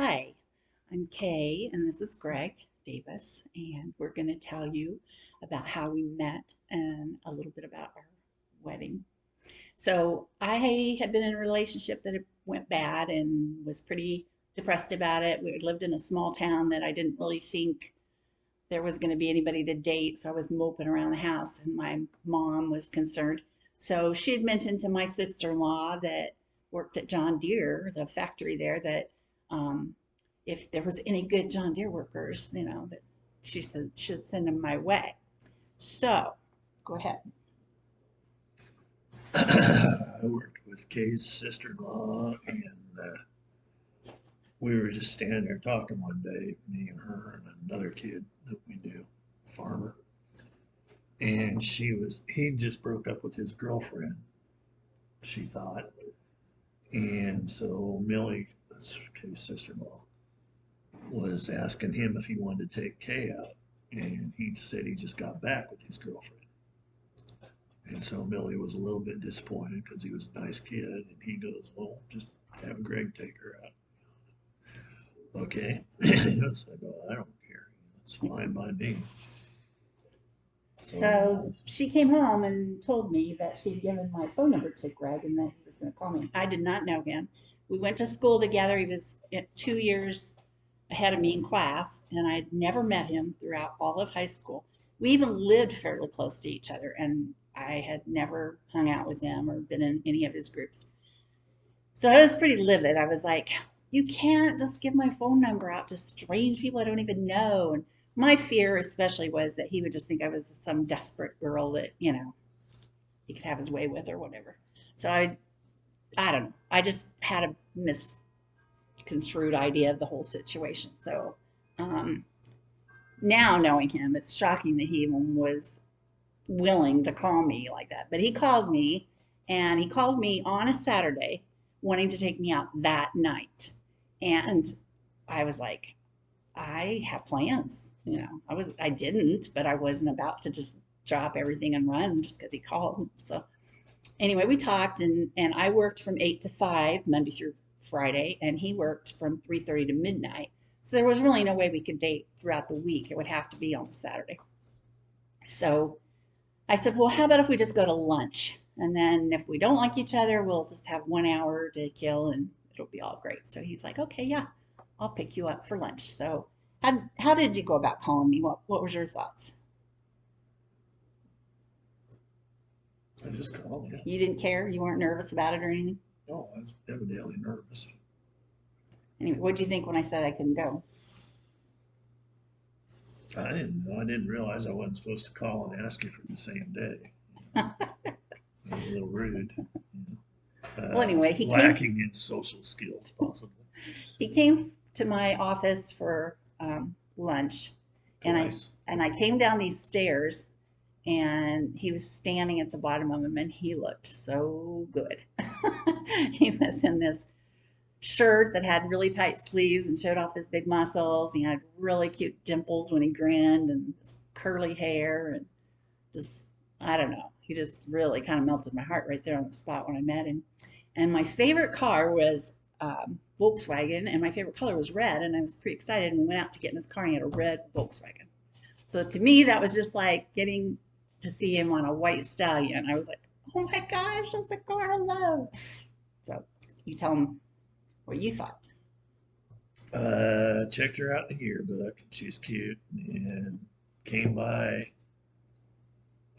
Hi, I'm Kay, and this is Greg Davis, and we're going to tell you about how we met and a little bit about our wedding. So, I had been in a relationship that went bad and was pretty depressed about it. We had lived in a small town that I didn't really think there was going to be anybody to date, so I was moping around the house, and my mom was concerned. So, she had mentioned to my sister in law that worked at John Deere, the factory there, that um, if there was any good John Deere workers, that she said should send them my way. So, go ahead. I worked with Kay's sister-in-law, and we were just standing there talking one day, me and her and another kid that we knew, a farmer. And he just broke up with his girlfriend, she thought. And so Millie, that's Kay's sister-in-law, was asking him if he wanted to take Kay out. And he said he just got back with his girlfriend. And so Millie was a little bit disappointed because he was a nice kid. And he goes, well, just have Greg take her out. Okay. It's like, oh, I don't care. It's fine by me. So, So she came home and told me that she'd given my phone number to Greg and that he was going to call me. I did not know him. We went to school together. He was 2 years ahead of me in class, and I'd never met him throughout all of high school. We even lived fairly close to each other, and I had never hung out with him or been in any of his groups. So I was pretty livid. I was like, you can't just give my phone number out to strange people I don't even know. And my fear, especially, was that he would just think I was some desperate girl that, he could have his way with or whatever. So I don't know. I just had a misconstrued idea of the whole situation. So um, now knowing him, it's shocking that he even was willing to call me like that. But he called me, and he called me on a Saturday wanting to take me out that night. And I was like, I have plans. I didn't, but I wasn't about to just drop everything and run just because he called. So anyway, we talked, and I worked from 8 to 5 Monday through Friday, and he worked from 3:30 to midnight. So there was really no way we could date throughout the week. It would have to be on a Saturday. So I said, well, how about if we just go to lunch? And then if we don't like each other, we'll just have 1 hour to kill and it'll be all great. So he's like, okay, yeah, I'll pick you up for lunch. So how did you go about calling me? What was your thoughts? I just called you. You didn't care? You weren't nervous about it or anything? No, I was evidently nervous. Anyway, what did you think when I said I couldn't go? I didn't know. I didn't realize I wasn't supposed to call and ask you for the same day. It was a little rude. Well, anyway, Lacking in social skills, possibly. he came to my office for lunch, and I Twice. and I came down these stairs, and he was standing at the bottom of them, and he looked so good. He was in this shirt that had really tight sleeves and showed off his big muscles. He had really cute dimples when he grinned, and this curly hair, and just, I don't know. He just really kind of melted my heart right there on the spot when I met him. And my favorite car was Volkswagen, and my favorite color was red. And I was pretty excited. And we went out to get in his car, and he had a red Volkswagen. So to me, that was just like getting to see him on a white stallion. I was like, oh my gosh, that's the car I love. So you tell him what you thought. Checked her out in the yearbook. She's cute and came by,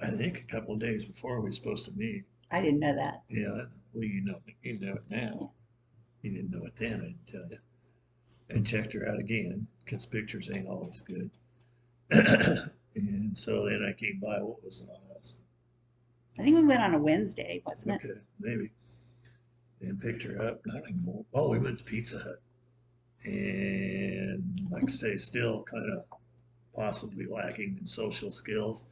I think, a couple of days before we were supposed to meet. I didn't know that. Yeah, well, you know it now. You didn't know it then, I didn't tell you. And checked her out again because pictures ain't always good. And so then I came by. What was it on us? I think we went on a Wednesday, wasn't it? Okay, maybe. And picked her up. Not anymore. Oh, we went to Pizza Hut. And like I say, still kind of possibly lacking in social skills.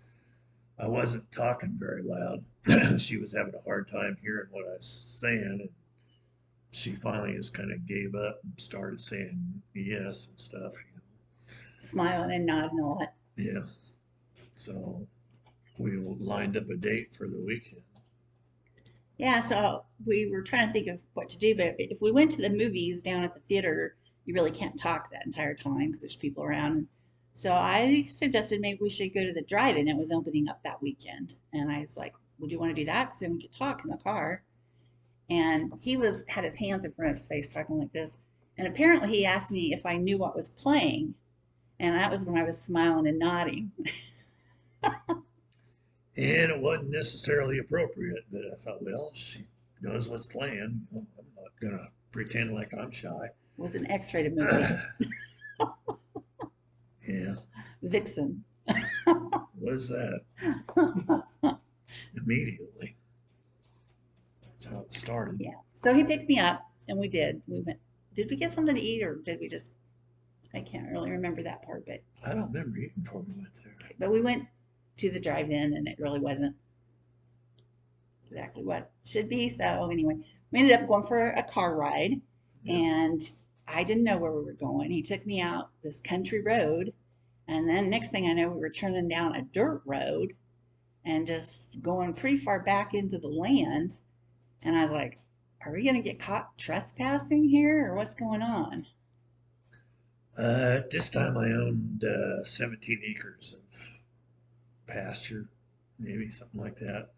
I wasn't talking very loud. She was having a hard time hearing what I was saying, and she finally just kind of gave up and started saying yes and stuff. Smiling and nodding a lot. Yeah. So we lined up a date for the weekend. Yeah, so we were trying to think of what to do, but if we went to the movies down at the theater you really can't talk that entire time because there's people around. So I suggested maybe we should go to the drive-in. It was opening up that weekend, and I was like, "Would you want to do that? Because then we could talk in the car." And he was had his hands in front of his face, talking like this. And apparently, he asked me if I knew what was playing, and that was when I was smiling and nodding. And it wasn't necessarily appropriate, but I thought, well, she knows what's playing. Well, I'm not gonna pretend like I'm shy. It was an X-rated movie, Yeah, Vixen. what is that? Immediately. That's how it started. Yeah. So he picked me up, and we did. We went. Did we get something to eat, or did we just? I can't really remember that part, but I don't remember eating before we went there. okay. But we went to the drive-in, and it really wasn't exactly what it should be. So anyway, we ended up going for a car ride, Yeah. and I didn't know where we were going. He took me out this country road, and then next thing I know, we were turning down a dirt road and just going pretty far back into the land. And I was like, are we going to get caught trespassing here or what's going on? At this time, I owned 17 acres of pasture, maybe something like that.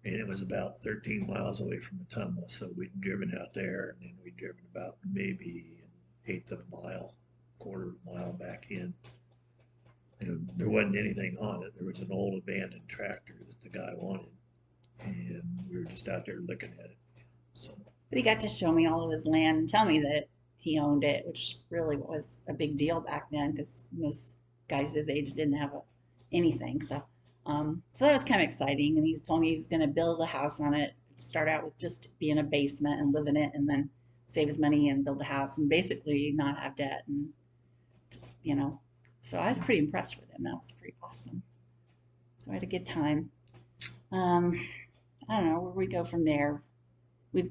And it was about 13 miles away from the tunnel. So we'd driven out there, and then we'd driven about maybe an eighth of a mile, quarter of a mile back in. And there wasn't anything on it. There was an old abandoned tractor that the guy wanted, and we were just out there looking at it. So But he got to show me all of his land and tell me that he owned it, which really was a big deal back then because most guys his age didn't have anything. So that was kind of exciting. And he told me he was going to build a house on it, start out with just being a basement and live in it, and then save his money and build a house and basically not have debt and just, you know. So I was pretty impressed with him. That was pretty awesome. So I had a good time. Um, I don't know where we go from there. We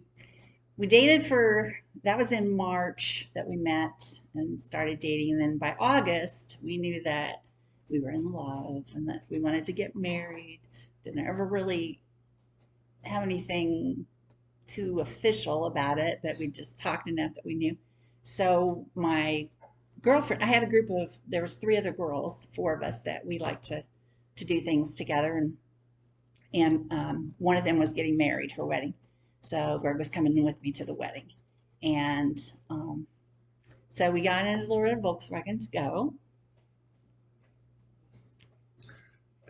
we dated for that was in March that we met and started dating, and then by August we knew that we were in love and that we wanted to get married. Didn't ever really have anything too official about it, but we just talked enough that we knew. So my girlfriend, I had a group of there was three other girls, four of us that we liked to do things together, and one of them was getting married, her wedding. So Greg was coming in with me to the wedding. And so we got in his little red Volkswagen to go.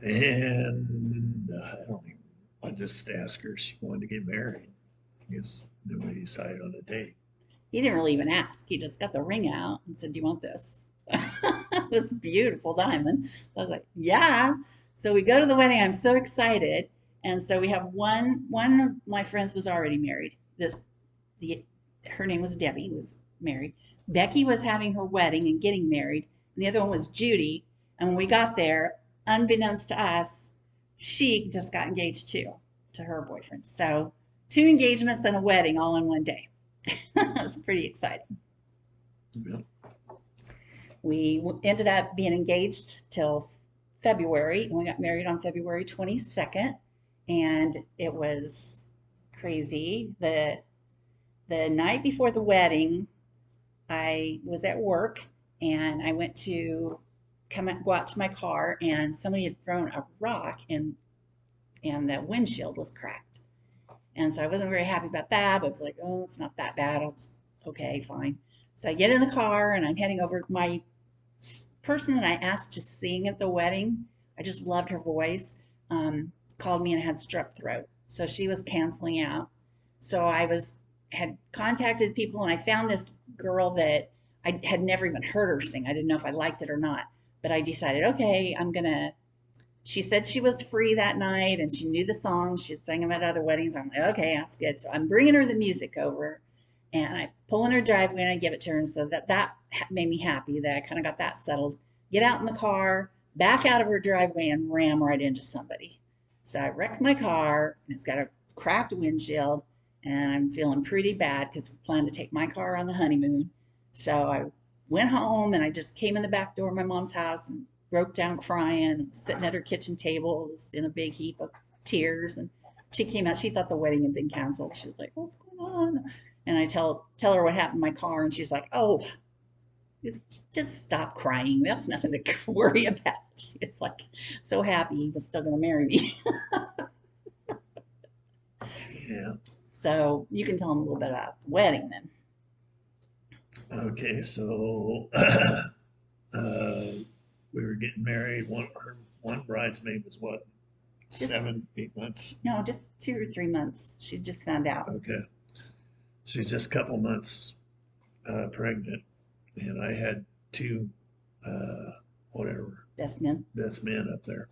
and I don't even. I just asked her if she wanted to get married. I guess then we decided on a date. He didn't really even ask. He just got the ring out and said, "Do you want this?" This beautiful diamond. So I was like, "Yeah." So we go to the wedding. I'm so excited. And so we have one of my friends was already married. The her name was Debbie, was married. Becky was having her wedding and getting married, and the other one was Judy. And when we got there, unbeknownst to us, she just got engaged too to her boyfriend. So two engagements and a wedding all in one day. That was pretty exciting. Yeah. We ended up being engaged till February, and we got married on February 22nd, and it was crazy. The night before the wedding, I was at work and I went to go out to my car, and somebody had thrown a rock and the windshield was cracked. And so I wasn't very happy about that, but I was like, oh, it's not that bad. I'll just, okay, fine. So I get in the car and I'm heading over. My person that I asked to sing at the wedding, I just loved her voice, called me and had strep throat. So she was canceling out. So had contacted people, and I found this girl that I had never even heard her sing. I didn't know if I liked it or not, but I decided, okay, she said she was free that night and she knew the songs. She had sang them at other weddings. I'm like, okay, that's good. So I'm bringing her the music over, and I pull in her driveway and I give it to her. And so that made me happy that I kind of got that settled. Get out in the car, back out of her driveway, and ram right into somebody. So I wrecked my car, and it's got a cracked windshield, and I'm feeling pretty bad because we planned to take my car on the honeymoon. So I went home and I just came in the back door of my mom's house and broke down crying, sitting at her kitchen table just in a big heap of tears. And she came out. She thought the wedding had been canceled. She was like, "What's going on?" And I tell her what happened to my car, and she's like, "Oh." Just stop crying. That's nothing to worry about. It's like, so happy he was still going to marry me. Yeah. So you can tell him a little bit about the wedding then. Okay, so we were getting married. One bridesmaid was what, Just 7, 8 months? no, just 2 or 3 months. She just found out. Okay, she's just a couple months pregnant, and I had two, uh, whatever, Best man. best men up there,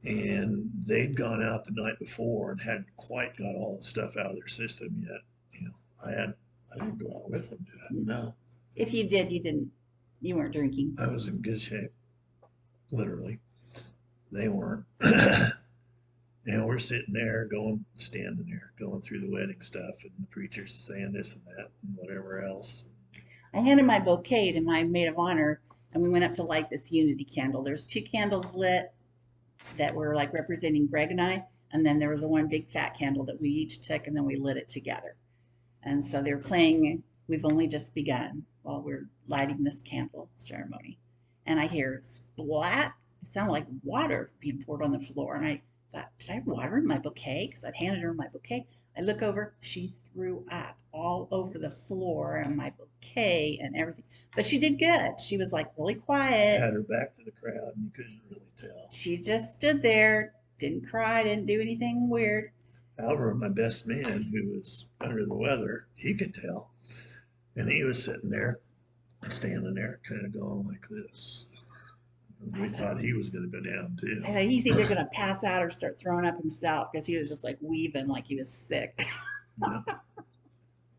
and they'd gone out the night before and hadn't quite got all the stuff out of their system yet. You know, I didn't go out with them, did I? No, If you did, you didn't. You weren't drinking. I was in good shape, literally. They weren't. And we're sitting there standing there, going through the wedding stuff, and the preacher's saying this and that and whatever else. I handed my bouquet to my maid of honor, and we went up to light this unity candle. There's 2 candles lit that were like representing Greg and I, and then there was a one big fat candle that we each took, and then we lit it together. And so they were playing "We've Only Just Begun" while we're lighting this candle ceremony. And I hear splat. It sounded like water being poured on the floor. And I thought, did I have water in my bouquet? Because I'd handed her my bouquet. I look over, she threw up all over the floor and my bouquet and everything. But she did good. She was like really quiet. Had her back to the crowd, and you couldn't really tell. She just stood there, didn't cry, didn't do anything weird. However, my best man, who was under the weather, he could tell. And he was sitting there, standing there, kind of going like this. We thought he was going to go down too. I thought he's either going to pass out or start throwing up himself because he was just like weaving like he was sick. Yeah.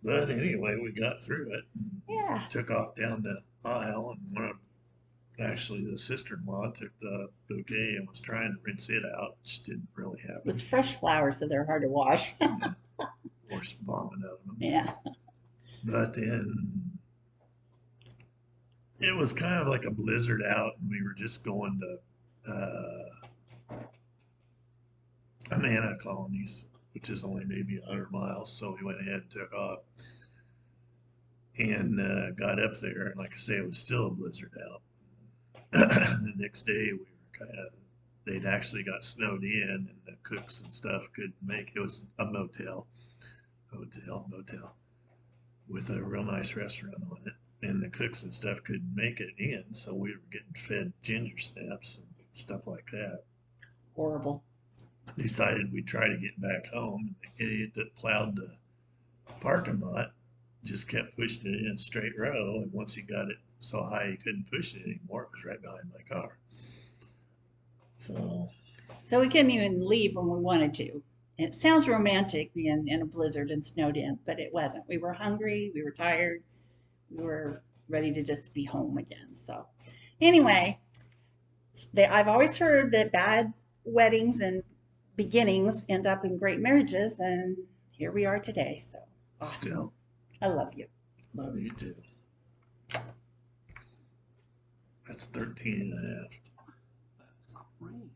But anyway, we got through it. Yeah. Took off down the aisle, and actually the sister-in-law took the bouquet and was trying to rinse it out, which didn't really happen. It's fresh flowers, so they're hard to wash. Yeah. Or some vomit out of them. Yeah. But then it was kind of like a blizzard out, and we were just going to Amana colonies, which is only maybe 100 miles. So we went ahead and took off and got up there. And like I say, it was still a blizzard out. The next day, we were they'd actually got snowed in, and the cooks and stuff couldn't make it. It was a motel with a real nice restaurant on it. And the cooks and stuff couldn't make it in, so we were getting fed ginger snaps and stuff like that. Horrible. Decided we'd try to get back home, and the idiot that plowed the parking lot just kept pushing it in a straight row, and once he got it so high he couldn't push it anymore, it was right behind my car. So we couldn't even leave when we wanted to. And it sounds romantic being in a blizzard and snowed in, but it wasn't. We were hungry, we were tired, we were ready to just be home again. So anyway, I've always heard that bad weddings and beginnings end up in great marriages, and here we are today. So awesome. still, I love you. love you too. That's 13 and a half. That's great.